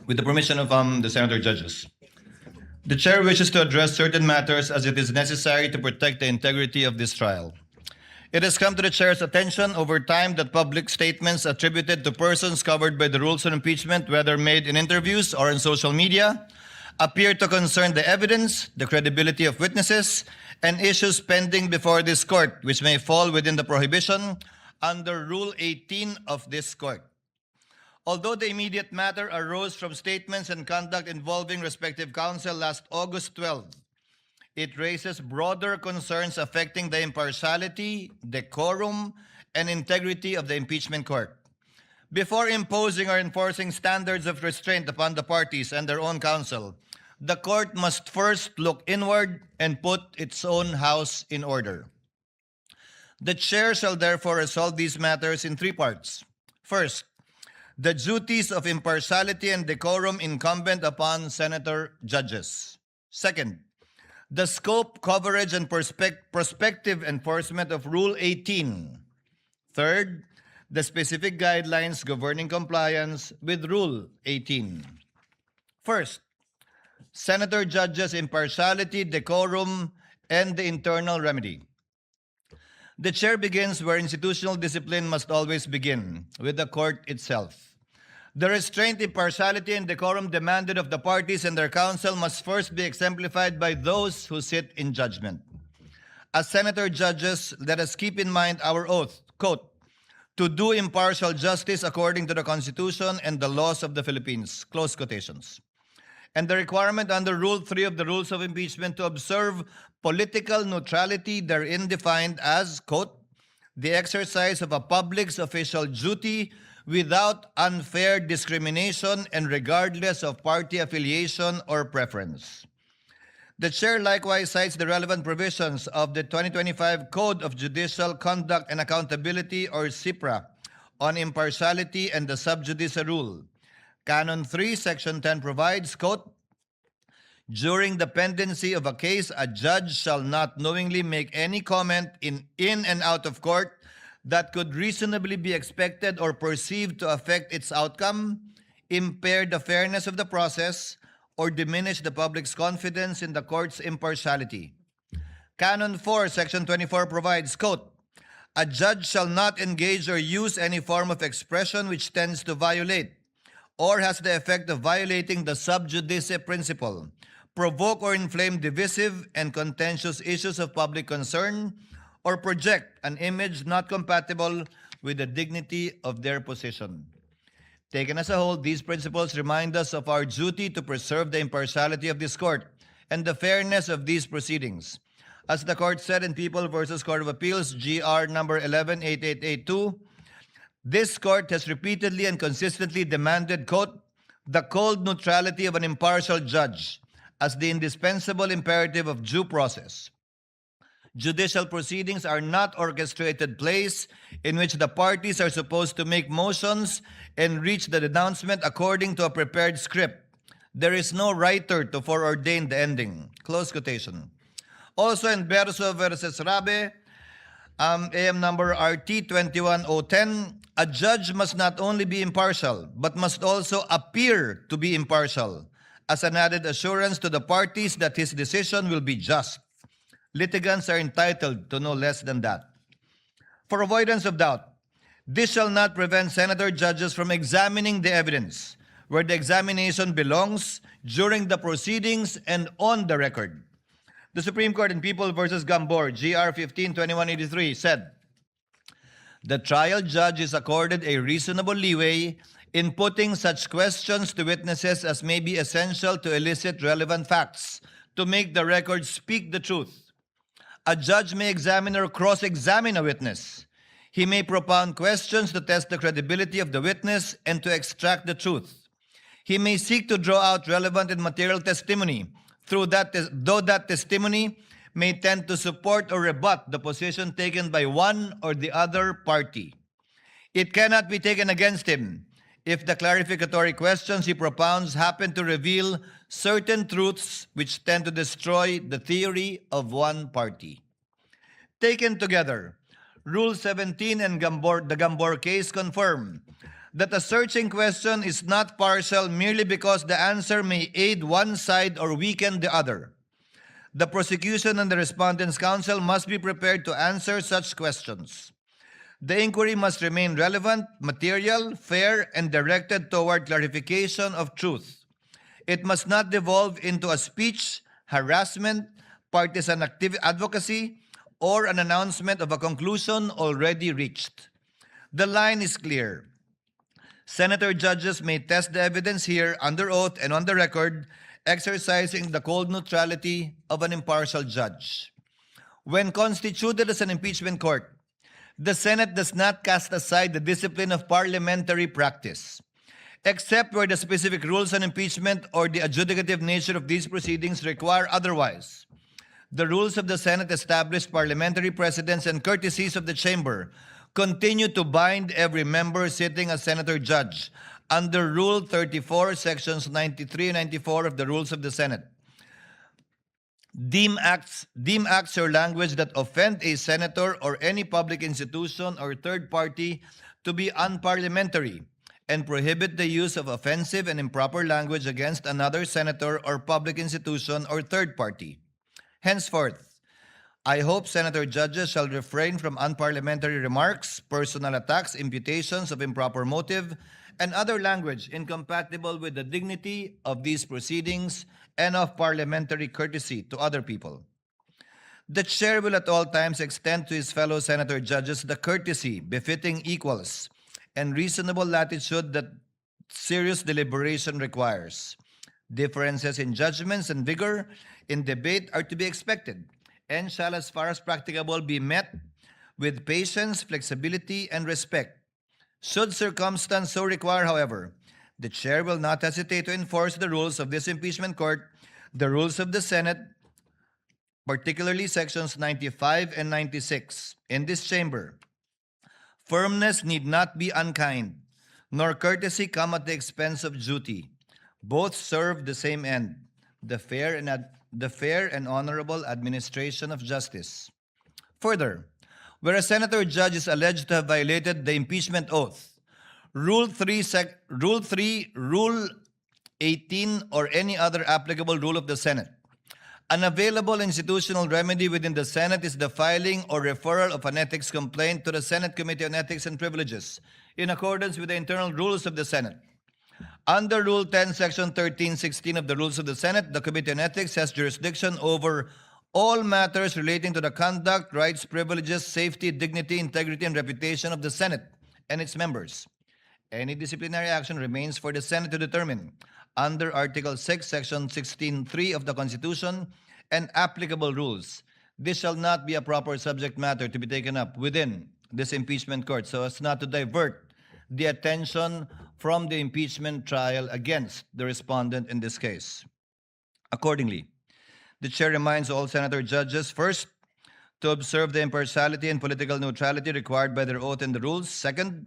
With the permission of the Senator Judges. The Chair wishes to address certain matters as it is necessary to protect the integrity of this trial. It has come to the Chair's attention over time that public statements attributed to persons covered by the rules on impeachment, whether made in interviews or in social media, appear to concern the evidence, the credibility of witnesses, and issues pending before this court, which may fall within the prohibition under Rule 18 of this court. Although the immediate matter arose from statements and conduct involving respective counsel last August 12, it raises broader concerns affecting the impartiality, decorum, and integrity of the impeachment court. Before imposing or enforcing standards of restraint upon the parties and their own counsel, the court must first look inward and put its own house in order. The Chair shall therefore resolve these matters in three parts. First, the duties of impartiality and decorum incumbent upon Senator Judges. Second, the scope, coverage, and prospective enforcement of Rule 18. Third, the specific guidelines governing compliance with Rule 18. First, Senator Judges' impartiality, decorum, and the internal remedy. The Chair begins where institutional discipline must always begin, with the court itself. The restraint, impartiality, and decorum demanded of the parties and their counsel must first be exemplified by those who sit in judgment. As Senator Judges, let us keep in mind our oath, quote, to do impartial justice according to the Constitution and the laws of the Philippines, close quotations. And the requirement under Rule 3 of the Rules of Impeachment to observe political neutrality therein defined as, quote, the exercise of a public's official duty without unfair discrimination and regardless of party affiliation or preference. The Chair likewise cites the relevant provisions of the 2025 Code of Judicial Conduct and Accountability, or CIPRA, on impartiality and the sub judice rule. Canon 3, Section 10 provides, quote, during the pendency of a case, a judge shall not knowingly make any comment in and out of court that could reasonably be expected or perceived to affect its outcome, impair the fairness of the process, or diminish the public's confidence in the court's impartiality. Canon 4, Section 24 provides, quote, a judge shall not engage or use any form of expression which tends to violate or has the effect of violating the sub judice principle, provoke or inflame divisive and contentious issues of public concern, or project an image not compatible with the dignity of their position. Taken as a whole, these principles remind us of our duty to preserve the impartiality of this court and the fairness of these proceedings. As the court said in People v. Court of Appeals, GR number 118882, this court has repeatedly and consistently demanded, quote, the cold neutrality of an impartial judge as the indispensable imperative of due process. Judicial proceedings are not orchestrated plays in which the parties are supposed to make motions and reach the denouncement according to a prepared script. There is no writer to foreordain the ending. Close quotation. Also in Berso versus Rabe, AM number RT 21010, a judge must not only be impartial, but must also appear to be impartial, as an added assurance to the parties that his decision will be just. Litigants are entitled to no less than that. For avoidance of doubt, this shall not prevent Senator Judges from examining the evidence where the examination belongs during the proceedings and on the record. The Supreme Court in People v. Gambor, GR 152183, said, the trial judge is accorded a reasonable leeway in putting such questions to witnesses as may be essential to elicit relevant facts, to make the record speak the truth. A judge may examine or cross-examine a witness. He may propound questions to test the credibility of the witness and to extract the truth. He may seek to draw out relevant and material testimony, though that testimony may tend to support or rebut the position taken by one or the other party. It cannot be taken against him if the clarificatory questions he propounds happen to reveal certain truths which tend to destroy the theory of one party. Taken together, Rule 17 and the Gambor case confirm that a searching question is not partial merely because the answer may aid one side or weaken the other. The prosecution and the respondent's counsel must be prepared to answer such questions. The inquiry must remain relevant, material, fair, and directed toward clarification of truth. It must not devolve into a speech, harassment, partisan advocacy, or an announcement of a conclusion already reached. The line is clear. Senator judges may test the evidence here under oath and on the record, exercising the cold neutrality of an impartial judge. When constituted as an impeachment court, the Senate does not cast aside the discipline of parliamentary practice, except where the specific rules on impeachment or the adjudicative nature of these proceedings require otherwise. The rules of the Senate establish parliamentary precedents and courtesies of the chamber continue to bind every member sitting as senator judge under Rule 34, Sections 93 and 94 of the Rules of the Senate. Deem acts or language that offend a senator or any public institution or third party to be unparliamentary and prohibit the use of offensive and improper language against another senator or public institution or third party. Henceforth, I hope senator judges shall refrain from unparliamentary remarks, personal attacks, imputations of improper motive, and other language incompatible with the dignity of these proceedings and of parliamentary courtesy to other people. The chair will at all times extend to his fellow senator judges the courtesy befitting equals and reasonable latitude that serious deliberation requires. Differences in judgments and vigor in debate are to be expected and shall, as far as practicable, be met with patience, flexibility, and respect. Should circumstance so require, however, the chair will not hesitate to enforce the rules of this impeachment court, the rules of the Senate, particularly sections 95 and 96. In this chamber, firmness need not be unkind, nor courtesy come at the expense of duty. Both serve the same end, the fair and honorable administration of justice. Further, where a senator judge is alleged to have violated the impeachment oath, Rule 3, Rule 18, or any other applicable rule of the Senate, an available institutional remedy within the Senate is the filing or referral of an ethics complaint to the Senate Committee on Ethics and Privileges in accordance with the internal rules of the Senate. Under Rule 10, Section 1316 of the Rules of the Senate, the Committee on Ethics has jurisdiction over all matters relating to the conduct, rights, privileges, safety, dignity, integrity, and reputation of the Senate and its members. Any disciplinary action remains for the Senate to determine under Article 6, Section 16.3 of the Constitution and applicable rules. This shall not be a proper subject matter to be taken up within this impeachment court so as not to divert the attention from the impeachment trial against the respondent in this case. Accordingly, the chair reminds all senator judges, first, to observe the impartiality and political neutrality required by their oath and the rules. Second,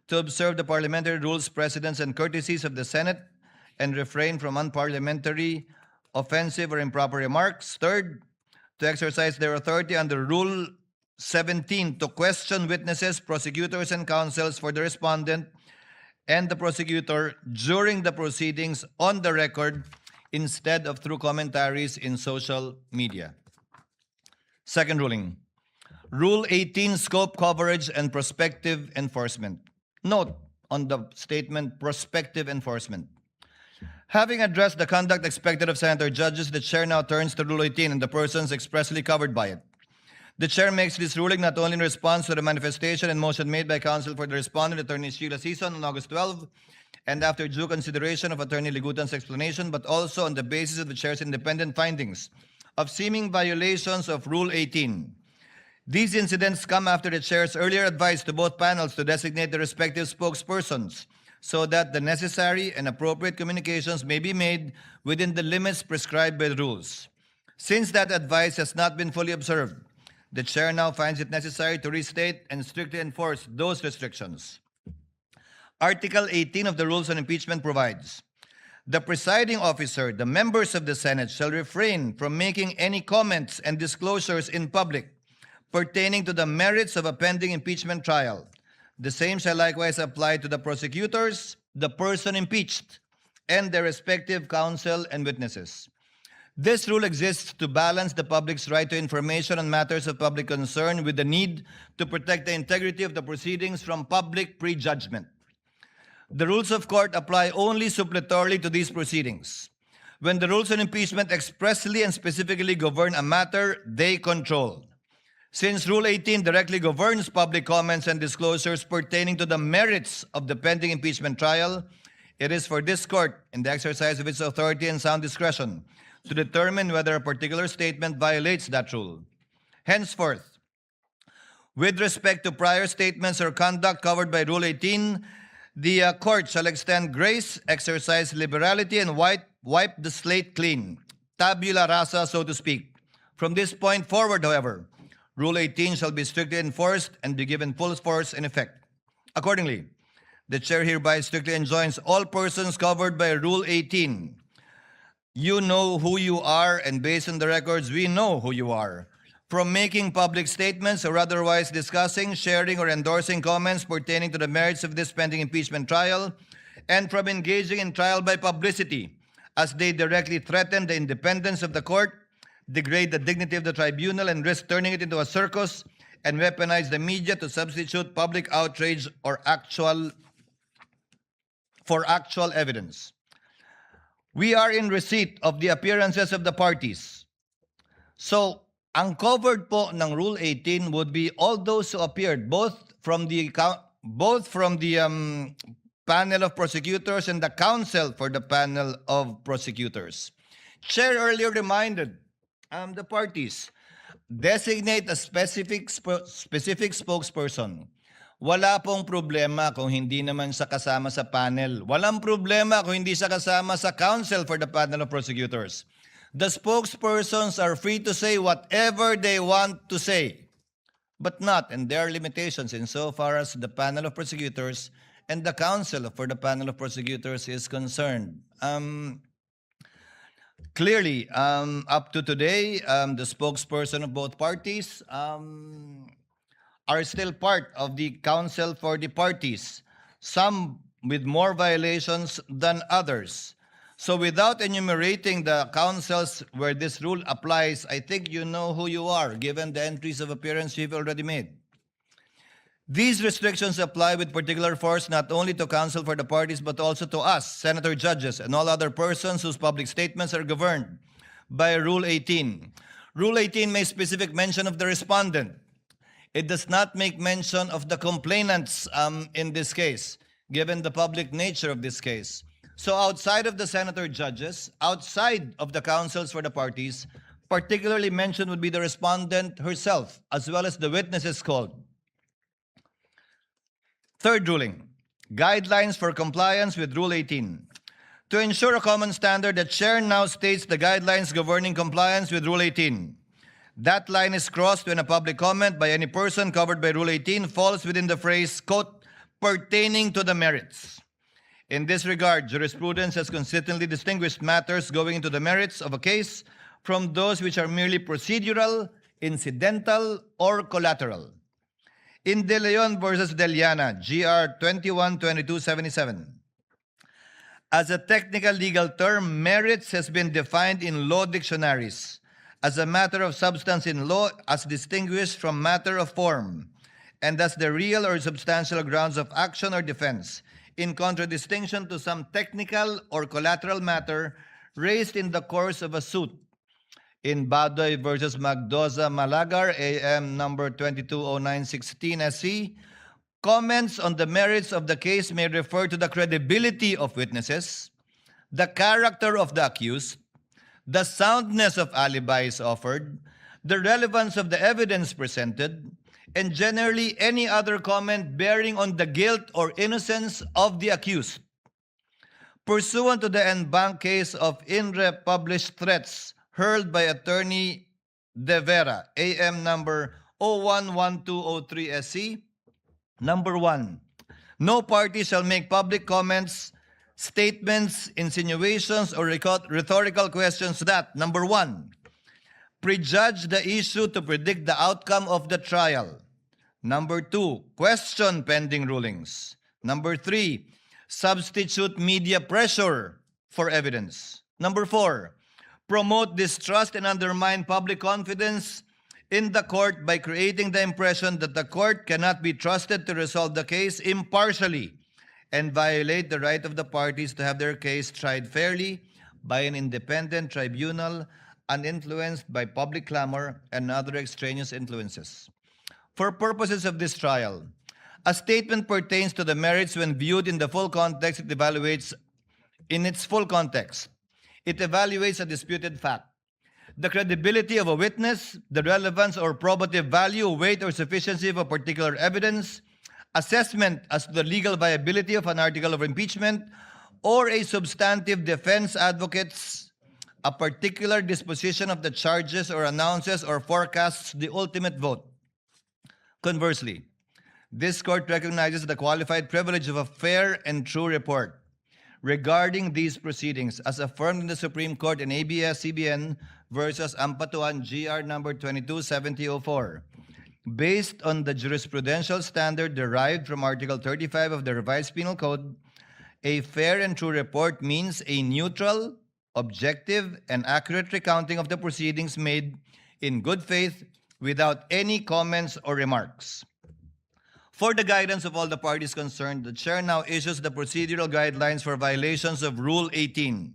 to observe the parliamentary rules, precedents, and courtesies of the Senate and refrain from unparliamentary, offensive, or improper remarks. Third, to exercise their authority under Rule 17 to question witnesses, prosecutors, and counsels for the respondent and the prosecutor during the proceedings on the record instead of through commentaries in social media. Second ruling, Rule 18, scope, coverage, and prospective enforcement. Note on the statement, prospective enforcement. Having addressed the conduct expected of senator judges, the chair now turns to Rule 18 and the persons expressly covered by it. The chair makes this ruling not only in response to the manifestation and motion made by counsel for the respondent, Attorney Sheila Sison, on August 12, and after due consideration of Attorney Ligutan's explanation, but also on the basis of the chair's independent findings of seeming violations of Rule 18. These incidents come after the chair's earlier advice to both panels to designate the respective spokespersons so that the necessary and appropriate communications may be made within the limits prescribed by the rules. Since that advice has not been fully observed, the chair now finds it necessary to restate and strictly enforce those restrictions. Article 18 of the Rules on Impeachment provides, the presiding officer, the members of the Senate, shall refrain from making any comments and disclosures in public pertaining to the merits of a pending impeachment trial, The same shall likewise apply to the prosecutors, the person impeached, and their respective counsel and witnesses. This rule exists to balance the public's right to information on matters of public concern with the need to protect the integrity of the proceedings from public prejudgment. The rules of court apply only suppletorily to these proceedings. When the rules on impeachment expressly and specifically govern a matter, they control. Since Rule 18 directly governs public comments and disclosures pertaining to the merits of the pending impeachment trial, it is for this court, in the exercise of its authority and sound discretion, to determine whether a particular statement violates that rule. Henceforth, with respect to prior statements or conduct covered by Rule 18, the court shall extend grace, exercise liberality, and wipe the slate clean, tabula rasa, so to speak. From this point forward, however, Rule 18 shall be strictly enforced and be given full force and effect. Accordingly, the chair hereby strictly enjoins all persons covered by Rule 18. You know who you are, and based on the records, we know who you are. From making public statements or otherwise discussing, sharing, or endorsing comments pertaining to the merits of this pending impeachment trial, and from engaging in trial by publicity, as they directly threaten the independence of the court, degrade the dignity of the tribunal, and risk turning it into a circus, and weaponize the media to substitute public outrage or actual evidence. We are in receipt of the appearances of the parties. So, ang covered po ng Rule 18 would be all those who appeared, both from the panel of prosecutors and the counsel for the panel of prosecutors. Chair earlier reminded the parties, designate a specific spokesperson. Wala pong problema kung hindi naman siya kasama sa panel. Walang problema kung hindi siya kasama sa counsel for the panel of prosecutors. The spokespersons are free to say whatever they want to say, but not, and there are limitations insofar as the panel of prosecutors and the counsel for the panel of prosecutors is concerned. Clearly, up to today, the spokesperson of both parties are still part of the counsel for the parties, some with more violations than others. So without enumerating the counsels where this rule applies, I think you know who you are, given the entries of appearance you've already made. These restrictions apply with particular force not only to counsel for the parties, but also to us, senator judges, and all other persons whose public statements are governed by Rule 18. Rule 18 makes specific mention of the respondent. It does not make mention of the complainants in this case, given the public nature of this case. So outside of the senator judges, outside of the counsels for the parties, particularly mentioned would be the respondent herself, as well as the witnesses called. Third ruling, guidelines for compliance with Rule 18. To ensure a common standard, the chair now states the guidelines governing compliance with Rule 18. That line is crossed when a public comment by any person covered by Rule 18 falls within the phrase, quote, pertaining to the merits. In this regard, jurisprudence has consistently distinguished matters going into the merits of a case from those which are merely procedural, incidental, or collateral. In De Leon versus Deliana, GR 21-2277, as a technical legal term, merits has been defined in law dictionaries as a matter of substance in law as distinguished from matter of form, and as the real or substantial grounds of action or defense, in contradistinction to some technical or collateral matter raised in the course of a suit. In Badoy versus Magdoza Malagar, AM number 220916 SC, comments on the merits of the case may refer to the credibility of witnesses, the character of the accused, the soundness of alibis offered, the relevance of the evidence presented, and generally any other comment bearing on the guilt or innocence of the accused. Pursuant to the en banc case of INRE published threats hurled by Attorney De Vera, AM number 011203 SC, number 1, no party shall make public comments, statements, insinuations, or rhetorical questions that, number 1, prejudge the issue to predict the outcome of the trial. Number 2, question pending rulings. Number 3, substitute media pressure for evidence. Number 4, promote distrust and undermine public confidence in the court by creating the impression that the court cannot be trusted to resolve the case impartially and violate the right of the parties to have their case tried fairly by an independent tribunal uninfluenced by public clamor and other extraneous influences. For purposes of this trial, a statement pertains to the merits when viewed in the full context. It evaluates in its full context. It evaluates a disputed fact, the credibility of a witness, the relevance or probative value, weight or sufficiency of a particular evidence, assessment as to the legal viability of an article of impeachment, or a substantive defense advocates a particular disposition of the charges or announces or forecasts the ultimate vote. Conversely, this court recognizes the qualified privilege of a fair and true report regarding these proceedings as affirmed in the Supreme Court in ABS-CBN versus Ampatuan GR number 227004. Based on the jurisprudential standard derived from Article 35 of the Revised Penal Code, a fair and true report means a neutral, objective, and accurate recounting of the proceedings made in good faith without any comments or remarks. For the guidance of all the parties concerned, the Chair now issues the procedural guidelines for violations of Rule 18.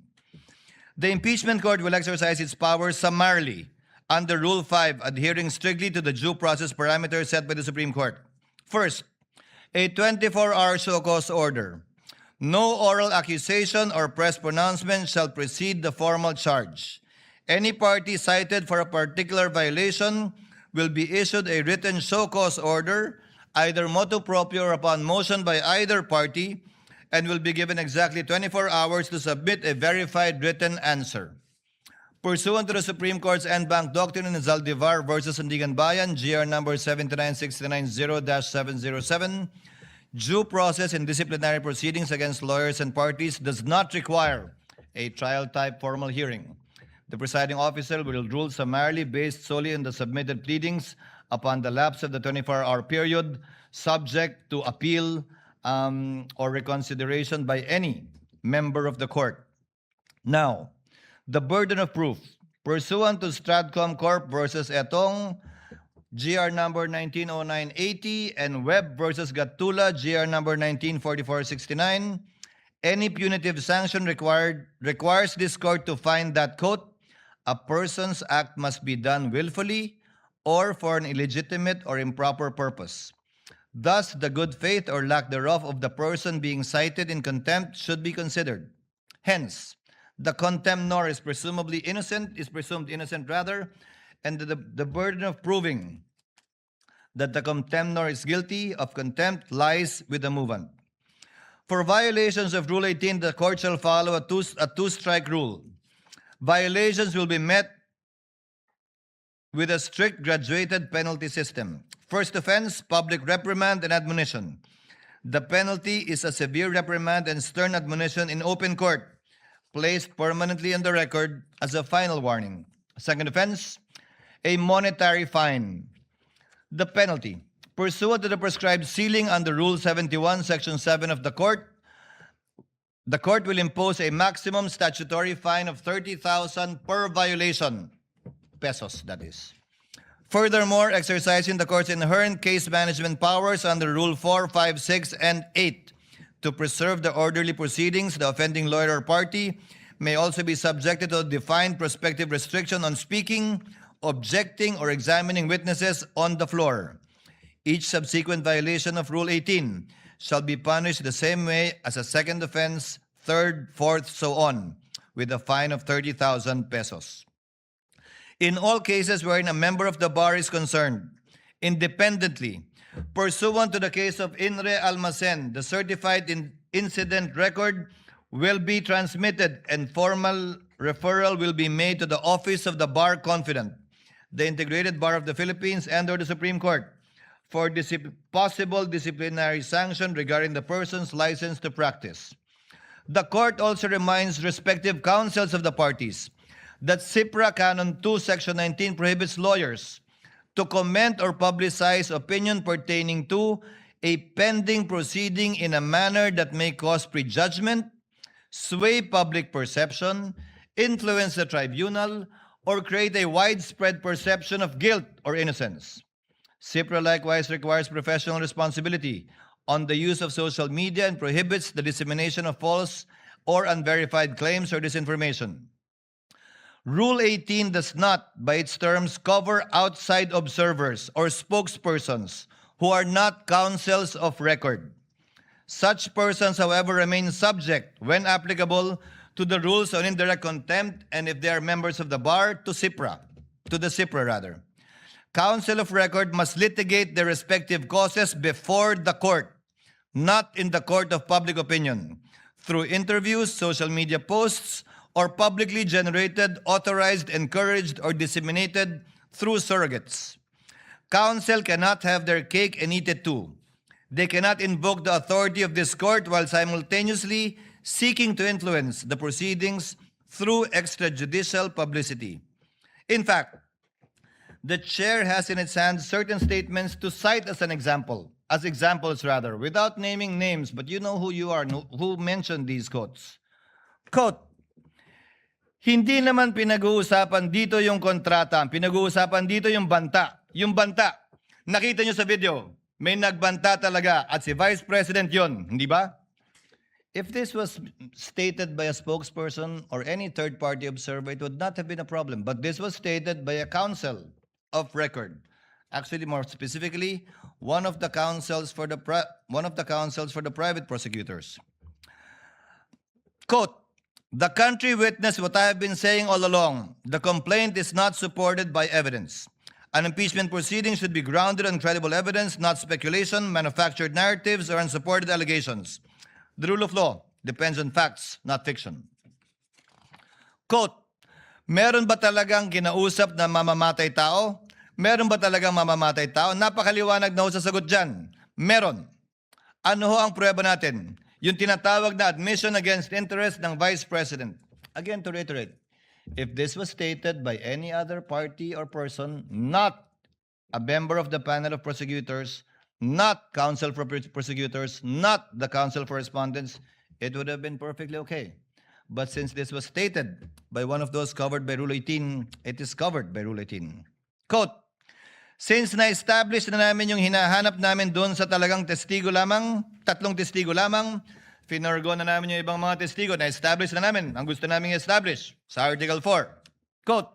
The Impeachment Court will exercise its powers summarily under Rule 5, adhering strictly to the due process parameters set by the Supreme Court. First, a 24-hour show cause order. No oral accusation or press pronouncement shall precede the formal charge. Any party cited for a particular violation will be issued a written show cause order, either motu proprio or upon motion by either party, and will be given exactly 24 hours to submit a verified written answer. Pursuant to the Supreme Court's en banc doctrine in Zaldivar versus Sandigan Bayan, GR number 79690-707, due process in disciplinary proceedings against lawyers and parties does not require a trial-type formal hearing. The presiding officer will rule summarily based solely on the submitted pleadings upon the lapse of the 24-hour period, subject to appeal or reconsideration by any member of the court. Now, the burden of proof. Pursuant to Stratcom Corp. versus Etong, GR number 190980, and Webb versus Gatula, GR number 194469, any punitive sanction requires this court to find that, quote, a person's act must be done willfully or for an illegitimate or improper purpose. Thus, the good faith or lack thereof of the person being cited in contempt should be considered. Hence, the contemnor is presumed innocent, and the burden of proving that the contemnor is guilty of contempt lies with the movant. For violations of Rule 18, the court shall follow a two-strike rule. Violations will be met with a strict graduated penalty system. First offense, public reprimand and admonition. The penalty is a severe reprimand and stern admonition in open court, placed permanently on the record as a final warning. Second offense, a monetary fine. The penalty, pursuant to the prescribed ceiling under Rule 71, Section 7 of the court will impose a maximum statutory fine of 30,000 per violation, pesos that is. Furthermore, exercising the court's inherent case management powers under Rule 4, 5, 6, and 8 to preserve the orderly proceedings, the offending lawyer or party may also be subjected to a defined prospective restriction on speaking, objecting, or examining witnesses on the floor. Each subsequent violation of Rule 18 shall be punished the same way as a second offense, third, fourth, so on, with a fine of 30,000 pesos. In all cases wherein a member of the bar is concerned, independently, pursuant to the case of Inre Almacen, the certified incident record will be transmitted and formal referral will be made to the Office of the Bar Confidant, the Integrated Bar of the Philippines, and/or the Supreme Court for possible disciplinary sanction regarding the person's license to practice. The court also reminds respective counsels of the parties that CIPRA Canon 2, Section 19 prohibits lawyers to comment or publicize opinion pertaining to a pending proceeding in a manner that may cause prejudgment, sway public perception, influence the tribunal, or create a widespread perception of guilt or innocence. CIPRA likewise requires professional responsibility on the use of social media and prohibits the dissemination of false or unverified claims or disinformation. Rule 18 does not, by its terms, cover outside observers or spokespersons who are not counsels of record. Such persons, however, remain subject, when applicable, to the rules on indirect contempt, and if they are members of the bar, to the CIPRA rather. Counsel of record must litigate their respective causes before the court, not in the court of public opinion, through interviews, social media posts, or publicly generated, authorized, encouraged, or disseminated through surrogates. Counsel cannot have their cake and eat it too. They cannot invoke the authority of this court while simultaneously seeking to influence the proceedings through extrajudicial publicity. In fact, the chair has in its hands certain statements to cite as examples, without naming names, but you know who you are, who mentioned these quotes. Quote, hindi naman pinag-uusapan dito yung kontrata, pinag-uusapan dito yung banta. Yung banta, nakita nyo sa video, may nagbanta talaga at si Vice President yon, hindi ba? If this was stated by a spokesperson or any third-party observer, it would not have been a problem. But this was stated by a counsel of record. Actually, more specifically, one of the counsels for the private prosecutors. Quote, the country witnessed what I have been saying all along. The complaint is not supported by evidence. An impeachment proceeding should be grounded on credible evidence, not speculation, manufactured narratives, or unsupported allegations. The rule of law depends on facts, not fiction. Quote, meron ba talagang kinausap na mamamatay tao? Meron ba talagang mamamatay tao? Napakaliwanag na ho sa sagot dyan. Meron. Ano ho ang prueba natin? Yung tinatawag na admission against interest ng Vice President. Again, to reiterate, if this was stated by any other party or person, not a member of the panel of prosecutors, not counsel for prosecutors, not the counsel for respondents, it would have been perfectly okay. But since this was stated by one of those covered by Rule 18, it is covered by Rule 18. Quote, since na-establish na namin yung hinahanap namin doon sa talagang testigo lamang, 3 testigo lamang, finorgo na namin yung ibang mga testigo, na-establish na namin ang gusto namin i-establish sa Article 4. Quote,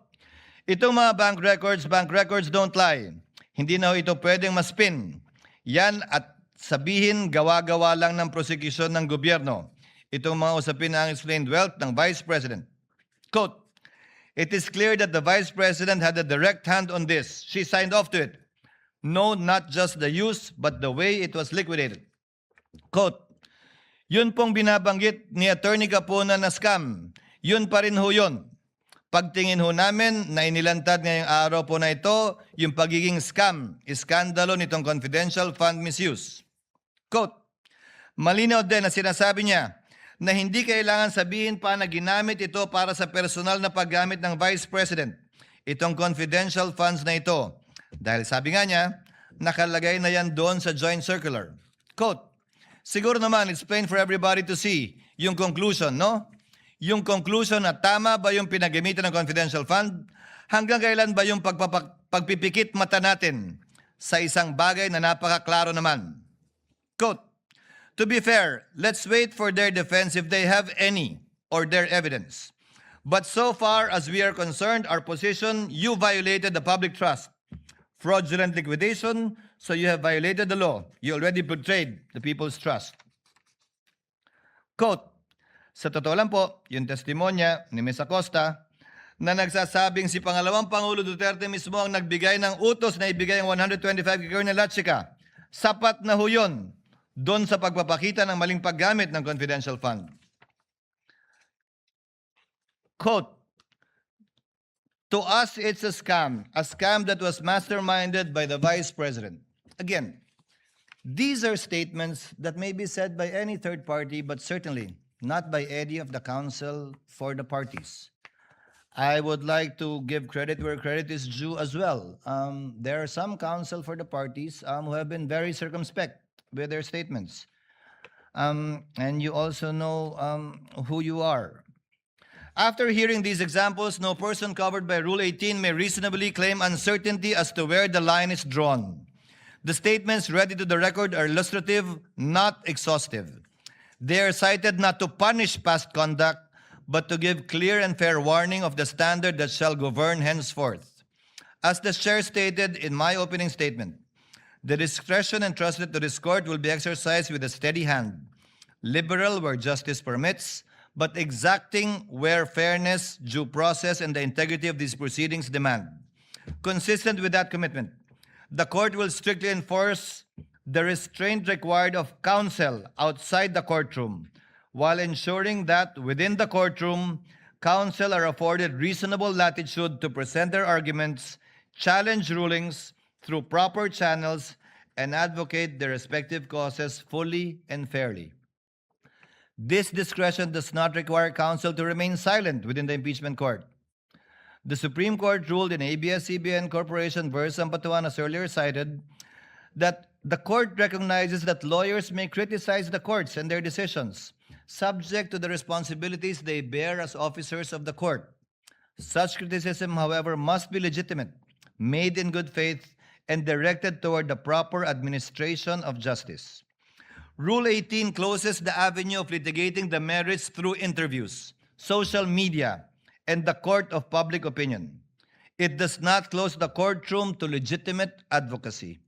itong mga bank records don't lie. Hindi na ho ito pwedeng maspin. Yan at sabihin gawa-gawa lang ng prosecution ng gobyerno. Itong mga usapin na ang explained wealth ng Vice President. Quote, it is clear that the Vice President had a direct hand on this. She signed off to it. No, not just the use, but the way it was liquidated. Quote, yun pong binabanggit ni Attorney Capona na scam. Yun pa rin ho yun. Pagtingin ho namin na inilantad ngayong araw po na ito, yung pagiging scam, iskandalo nitong confidential fund misuse. Quote, malinaw din na sinasabi niya na hindi kailangan sabihin pa na ginamit ito para sa personal na paggamit ng Vice President, itong confidential funds na ito. Dahil sabi nga niya, nakalagay na yan doon sa joint circular. Quote, siguro naman, it's plain for everybody to see yung conclusion, no? Yung conclusion na tama ba yung pinagamitan ng confidential fund? Hanggang kailan ba yung pagpipikit mata natin sa isang bagay na napakaklaro naman? Quote, to be fair, let's wait for their defense if they have any or their evidence. But so far as we are concerned, our position, you violated the public trust. Fraudulent liquidation, so you have violated the law. You already betrayed the people's trust. Quote, sa totoo lang po, yung testimonya ni Ms. Acosta na nagsasabing si Pangalawang Pangulo Duterte mismo ang nagbigay ng utos na ibigay ang 125 kay Colonel Lachica. Sapat na ho yun doon sa pagpapakita ng maling paggamit ng confidential fund. Quote, to us, it's a scam that was masterminded by the Vice President. Again, these are statements that may be said by any third party, but certainly not by any of the counsel for the parties. I would like to give credit where credit is due as well. There are some counsel for the parties who have been very circumspect with their statements. And you also know who you are. After hearing these examples, no person covered by Rule 18 may reasonably claim uncertainty as to where the line is drawn. The statements read to the record are illustrative, not exhaustive. They are cited not to punish past conduct, but to give clear and fair warning of the standard that shall govern henceforth. As the chair stated in my opening statement, the discretion entrusted to this court will be exercised with a steady hand, liberal where justice permits, but exacting where fairness, due process, and the integrity of these proceedings demand. Consistent with that commitment, the court will strictly enforce the restraint required of counsel outside the courtroom, while ensuring that within the courtroom, counsel are afforded reasonable latitude to present their arguments, challenge rulings through proper channels, and advocate their respective causes fully and fairly. This discretion does not require counsel to remain silent within the impeachment court. The Supreme Court ruled in ABS-CBN Corporation v. Ampatuan, as earlier cited, that the court recognizes that lawyers may criticize the courts and their decisions, subject to the responsibilities they bear as officers of the court. Such criticism, however, must be legitimate, made in good faith, and directed toward the proper administration of justice. Rule 18 closes the avenue of litigating the merits through interviews, social media, and the court of public opinion. It does not close the courtroom to legitimate advocacy.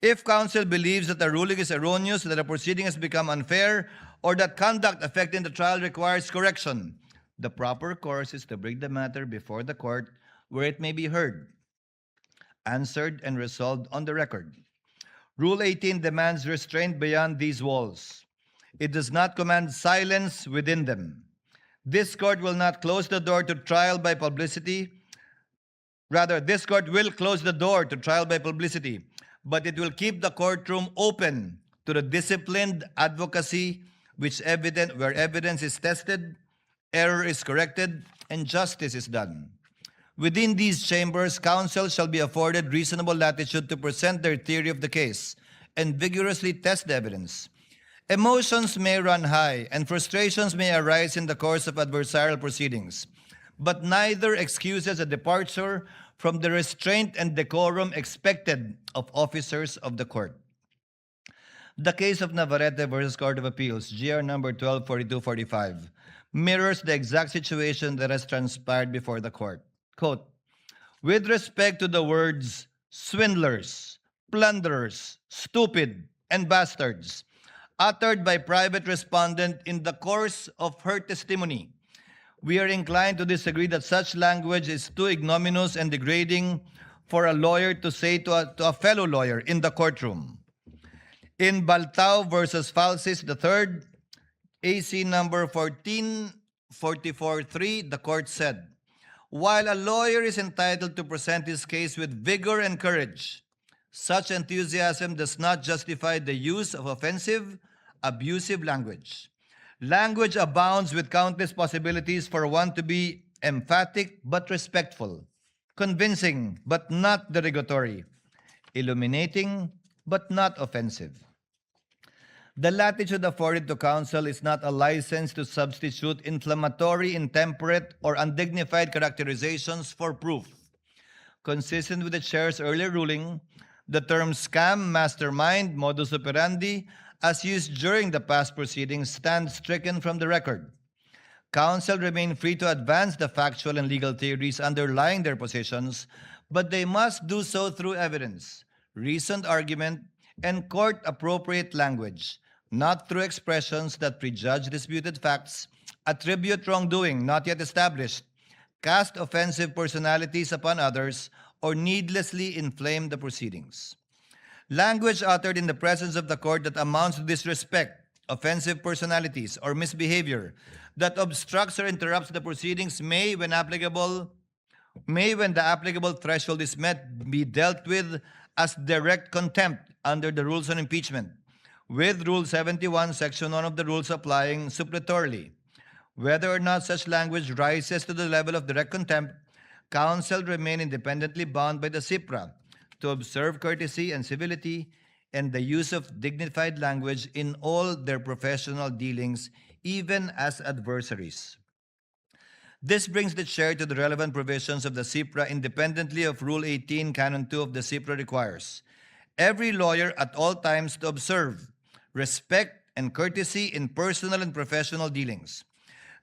If counsel believes that the ruling is erroneous, that a proceeding has become unfair, or that conduct affecting the trial requires correction, the proper course is to bring the matter before the court where it may be heard, answered, and resolved on the record. Rule 18 demands restraint beyond these walls. It does not command silence within them. This court will not close the door to trial by publicity. Rather, this court will close the door to trial by publicity, but it will keep the courtroom open to the disciplined advocacy where evidence is tested, error is corrected, and justice is done. Within these chambers, counsel shall be afforded reasonable latitude to present their theory of the case and vigorously test the evidence. Emotions may run high and frustrations may arise in the course of adversarial proceedings, but neither excuses a departure from the restraint and decorum expected of officers of the court. The case of Navarrete versus Court of Appeals, GR number 124245, mirrors the exact situation that has transpired before the court. Quote, with respect to the words swindlers, plunderers, stupid, and bastards, uttered by private respondent in the course of her testimony, we are inclined to disagree that such language is too ignominious and degrading for a lawyer to say to a fellow lawyer in the courtroom. In Baltao versus Falsis III, AC number 14443, the court said, while a lawyer is entitled to present his case with vigor and courage, such enthusiasm does not justify the use of offensive, abusive language. Language abounds with countless possibilities for one to be emphatic but respectful, convincing but not derogatory, illuminating but not offensive. The latitude afforded to counsel is not a license to substitute inflammatory, intemperate, or undignified characterizations for proof. Consistent with the chair's earlier ruling, the term scam, mastermind, modus operandi, as used during the past proceedings, stands stricken from the record. Counsel remain free to advance the factual and legal theories underlying their positions, but they must do so through evidence, reasoned argument, and court-appropriate language, not through expressions that prejudge disputed facts, attribute wrongdoing not yet established, cast offensive personalities upon others, or needlessly inflame the proceedings. Language uttered in the presence of the court that amounts to disrespect, offensive personalities, or misbehavior that obstructs or interrupts the proceedings may, when the applicable threshold is met, be dealt with as direct contempt under the rules on impeachment, with Rule 71, Section 1 of the rules applying suppletorily. Whether or not such language rises to the level of direct contempt, counsel remain independently bound by the CIPRA to observe courtesy and civility and the use of dignified language in all their professional dealings, even as adversaries. This brings the chair to the relevant provisions of the CIPRA independently of Rule 18, Canon 2 of the CIPRA requires every lawyer at all times to observe respect and courtesy in personal and professional dealings.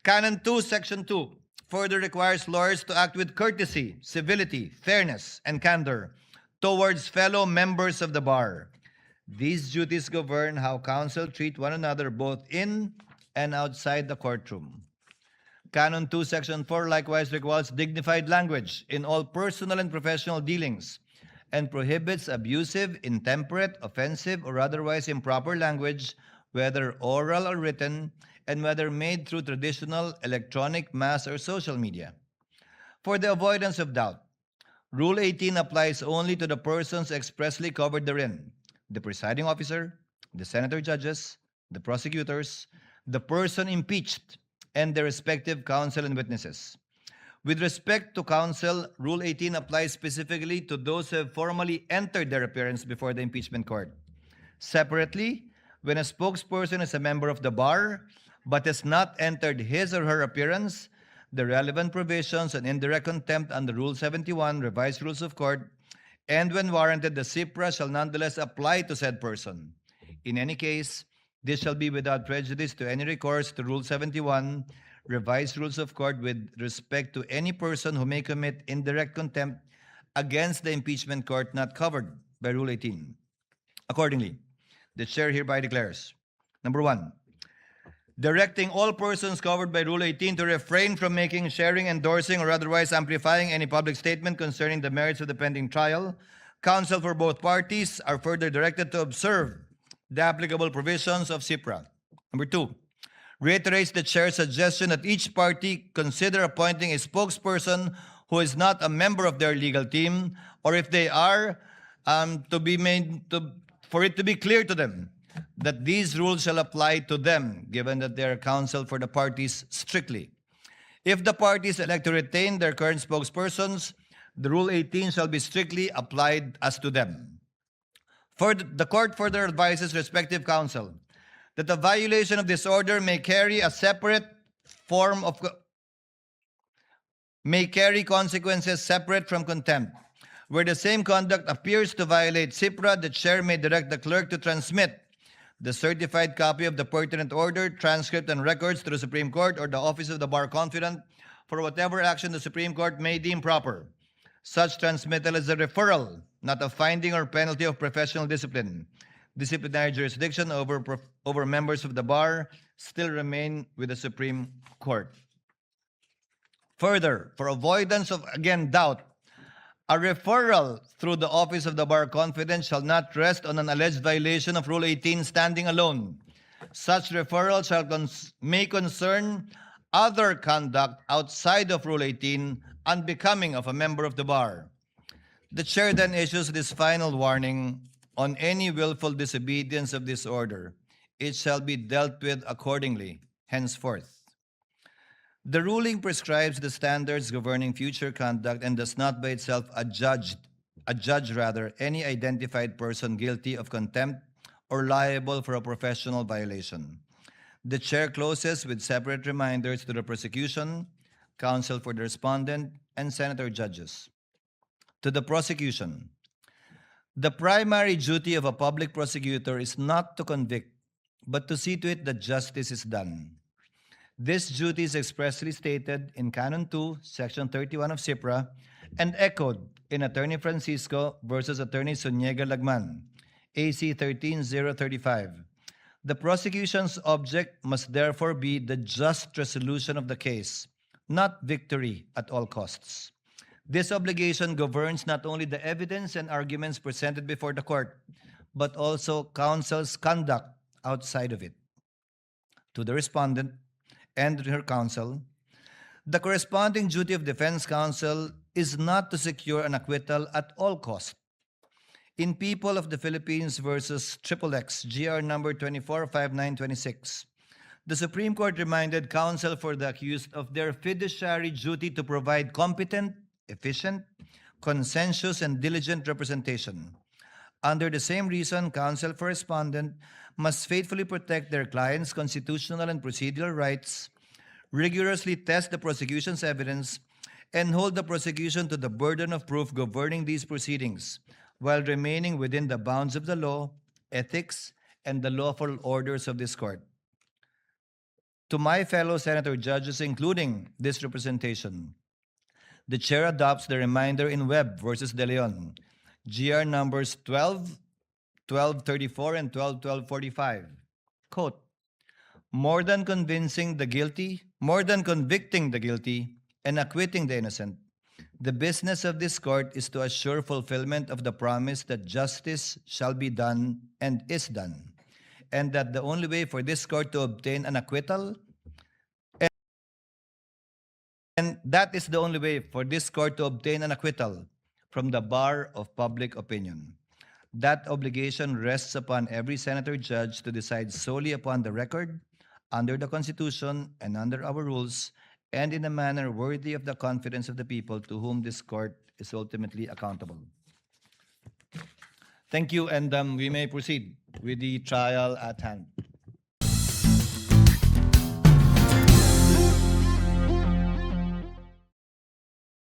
Canon 2, Section 2 further requires lawyers to act with courtesy, civility, fairness, and candor towards fellow members of the bar. These duties govern how counsel treat one another both in and outside the courtroom. Canon 2, Section 4 likewise requires dignified language in all personal and professional dealings and prohibits abusive, intemperate, offensive, or otherwise improper language, whether oral or written, and whether made through traditional, electronic, mass, or social media. For the avoidance of doubt, Rule 18 applies only to the persons expressly covered therein: the presiding officer, the senator judges, the prosecutors, the person impeached, and their respective counsel and witnesses. With respect to counsel, Rule 18 applies specifically to those who have formally entered their appearance before the impeachment court. Separately, when a spokesperson is a member of the bar but has not entered his or her appearance, the relevant provisions on indirect contempt under Rule 71, Revised Rules of Court, and when warranted, the CIPRA shall nonetheless apply to said person. In any case, this shall be without prejudice to any recourse to Rule 71, Revised Rules of Court, with respect to any person who may commit indirect contempt against the impeachment court not covered by Rule 18. Accordingly, the chair hereby declares, number 1, directing all persons covered by Rule 18 to refrain from making, sharing, endorsing, or otherwise amplifying any public statement concerning the merits of the pending trial. Counsel for both parties are further directed to observe the applicable provisions of CIPRA. Number 2, reiterates the chair's suggestion that each party consider appointing a spokesperson who is not a member of their legal team, or if they are, for it to be clear to them that these rules shall apply to them, given that they are counsel for the parties strictly. If the parties elect to retain their current spokespersons, the Rule 18 shall be strictly applied as to them. The court further advises respective counsel that the violation of this order may carry consequences separate from contempt. Where the same conduct appears to violate CIPRA, the chair may direct the clerk to transmit the certified copy of the pertinent order, transcript, and records to the Supreme Court or the Office of the Bar Confidant for whatever action the Supreme Court may deem proper. Such transmittal is a referral, not a finding or penalty of professional discipline. Disciplinary jurisdiction over members of the bar still remain with the Supreme Court. Further, for avoidance of, again, doubt, a referral through the Office of the Bar Confidant shall not rest on an alleged violation of Rule 18 standing alone. Such referral may concern other conduct outside of Rule 18 unbecoming of a member of the bar. The chair then issues this final warning: on any willful disobedience of this order, it shall be dealt with accordingly henceforth. The ruling prescribes the standards governing future conduct and does not by itself adjudge any identified person guilty of contempt or liable for a professional violation. The chair closes with separate reminders to the prosecution, counsel for the respondent, and senator judges. To the prosecution, the primary duty of a public prosecutor is not to convict, but to see to it that justice is done. This duty is expressly stated in Canon 2, Section 31 of CIPRA, and echoed in Attorney Francisco versus Attorney Zuniga Lagman, AC 13035. The prosecution's object must therefore be the just resolution of the case, not victory at all costs. This obligation governs not only the evidence and arguments presented before the court, but also counsel's conduct outside of it. To the respondent and her counsel, the corresponding duty of defense counsel is not to secure an acquittal at all costs. In People of the Philippines versus XXX, GR number 245926, the Supreme Court reminded counsel for the accused of their fiduciary duty to provide competent, efficient, conscientious, and diligent representation. Under the same reason, counsel for respondent must faithfully protect their client's constitutional and procedural rights, rigorously test the prosecution's evidence, and hold the prosecution to the burden of proof governing these proceedings, while remaining within the bounds of the law, ethics, and the lawful orders of this court. To my fellow senator judges, including this representation, the chair adopts the reminder in Webb versus De Leon, GR numbers 1234 and 1245. Quote, more than convicting the guilty and acquitting the innocent, the business of this court is to assure fulfillment of the promise that justice shall be done and is done, and that the only way for this court to obtain an acquittal from the bar of public opinion. That obligation rests upon every senator judge to decide solely upon the record, under the Constitution and under our rules, and in a manner worthy of the confidence of the people to whom this court is ultimately accountable. Thank you, and we may proceed with the trial at hand.